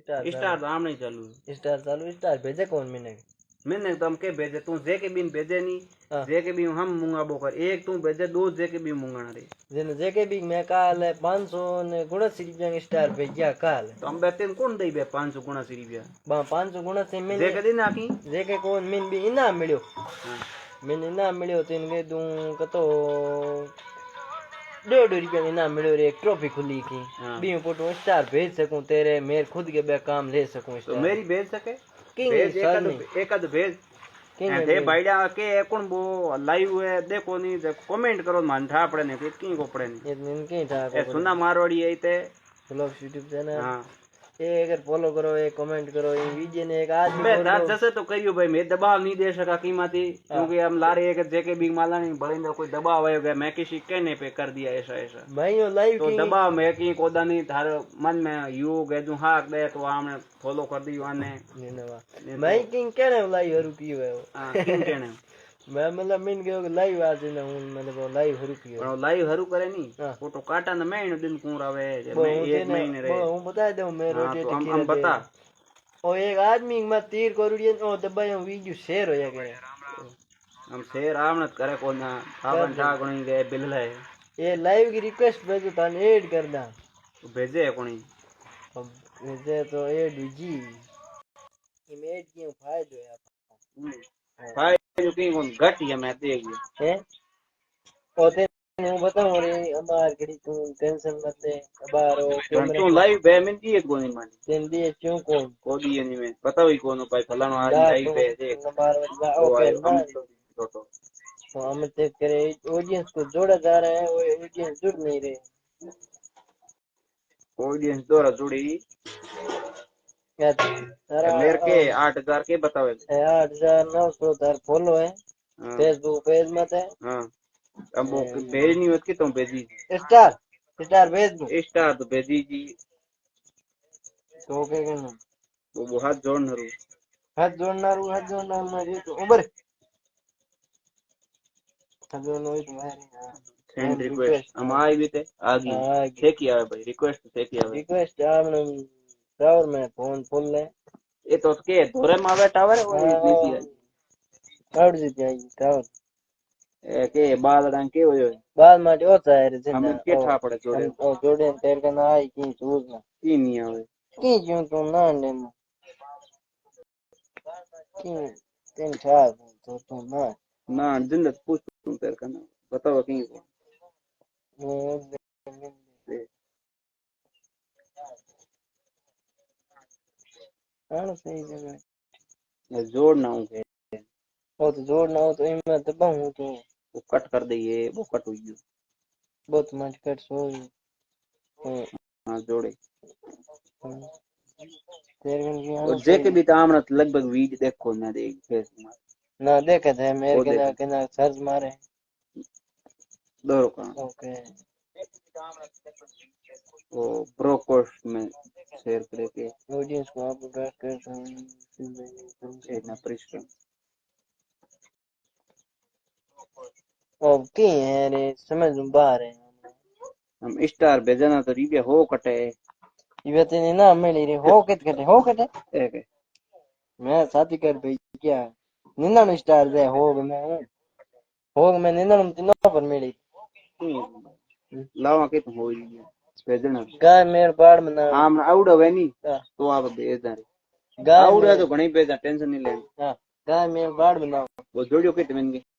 star तो आम नहीं चालू स्टार चालू स्टार भेजे कौन मैंने मैंने तो हम के भेजे तू जे के बीन भेजे नहीं जे के बी हम मूंगा बोकर एक तू भेजे दो जे के बी मूंगा रे जेने जे के बी मैं काल 500 ने गुणा रुपया स्टार भेजा काल तो हम बेतेन कौन दई बे 500 गुणा रुपया 500 गुणा से मैंने जे के दिन आकी जे के कौन मैंने भी इनाम मिलो मैंने इनाम मिलो तो इनके दूं कतो 1.5 रुपया इनाम मिलो रे एक ट्रॉफी खुली की बी फोटो स्टार भेज सकूं तेरे मेरे खुद के बे काम ले सकूं तो मेरी भेज सके भेज एक भेज थे भाईडा के कौन वो लाइव है देखो नहीं कमेंट करो मान ठा पड़े नहीं की को पड़े नहीं इनके ठा सुना मारवाड़ी है ते ब्लॉग यूट्यूब चैनल हां ये अगर फॉलो करो एक कमेंट करो ये वीडियो ने एक आज मैं रात जैसे तो करियो भाई मैं दबाव नहीं दे सका कीमती क्योंकि हम लारे एक जेके बिग माला नहीं बड़े कोई दबाव आयो गया मैं किसी कहने पे कर दिया ऐसा ऐसा भाई यो लाइव तो दबाव मैं की कोदा नहीं थार मन में यू गेदू हाक दे तो हमने फॉलो कर दियो आने मैं किंग कहने लाइव रुपयो है हां किंग कहने मैं मतलब मीन गयो लाइव आज ने हूं मतलब वो लाइव रुपयो पर लाइव हरु करे नहीं फोटो काटा न मैं दिन कूर आवे मैं एक महीने रे हूं बता दऊं मैं रोटी टिकी हम बता ओ एक आदमी में तीर करोड़ियन ओ दबायो वीडियो शेयर होया करे हम शेयर आवनत करे कोना आपन ठा कोनी गए बिल ले ये लाइव की रिक्वेस्ट भेजो तान ऐड करना भेजे कोनी अब भेजे तो ऐड जी इमेज क्यों फायदो है फायदो की कोन घट या मैं देख है ओते હું बताऊं रे અમાર ઘડી તું ટેન્શન મત ले બારો कैमरा तू लाइव बे में दिए कोनी मानी तेन दिए क्यों कौन कोदी नहीं में बताओ ही कोनो भाई फलाना आज लाइव बे देख नंबर ओके तो हम चेक करे ऑडियंस को जोड़ा जा रहा है वो ऑडियंस जुड़ नहीं रहे ऑडियंस दोरा जुड़ी क्या तारा मेरे के 8000 के बतावे 8900 तार फॉलो है फेसबुक पेज में है हां अब वो भेज नहीं होती तो भेजी स्टार स्टार भेज दो स्टार तो भेजी जी तो क्या करना वो हाथ जोड़ना रू हाथ जोड़ना मारी तो उबर हाथ जोड़ना ही तुम्हारे फ्रेंड रिक्वेस्ट हम आई भी थे आगे थे किया है भाई रिक्वेस्ट थे किया है रिक्वेस्ट हमने टावर में फोन फुल है ये तो के धोरे मावे टावर वो बिजी है टावर जी जाएगी टावर के बाल रंग के होयो बाल माटे होता है रे हम के ठा पड़े जोड़े ओ जोड़े तेर का ना आई की चूज ना की नहीं आवे की क्यों तुम ना ले की तीन ठा तो तुम ना जिंदत पूछ तुम तेर का ना बताओ की हां सही जगह जोड़ना हूं वो तो जोड़ना हो तो इनमें दबाऊं तो वो कट कर दे वो कट हुई बहुत मच कट सो हां जोड़े तेरे जे के भी ताम न लगभग वीडियो देखो ना देख फेस ना देखे थे मेरे के ना सर्च मारे दो का ओके वो प्रो कोर्स में शेयर करके ऑडियंस को आप बैक कर इतना परिश्रम ओके है रे समझ बाहर है हम स्टार भेजना तो रिव्यू हो कटे ये तेने ना मिली रे हो कटे एक मैं साथी कर भाई क्या 99 स्टार दे हो मैं 99 तीनों पर मिली लावा के तो हो ही भेजना गाय मेरे बाड़ में ना हम आउडो वे नहीं तो आप भेज दे गाय आउडो तो घणी भेजा टेंशन नहीं लेनी हां गाय मेरे बाड़ में ना वो जोड़ियो के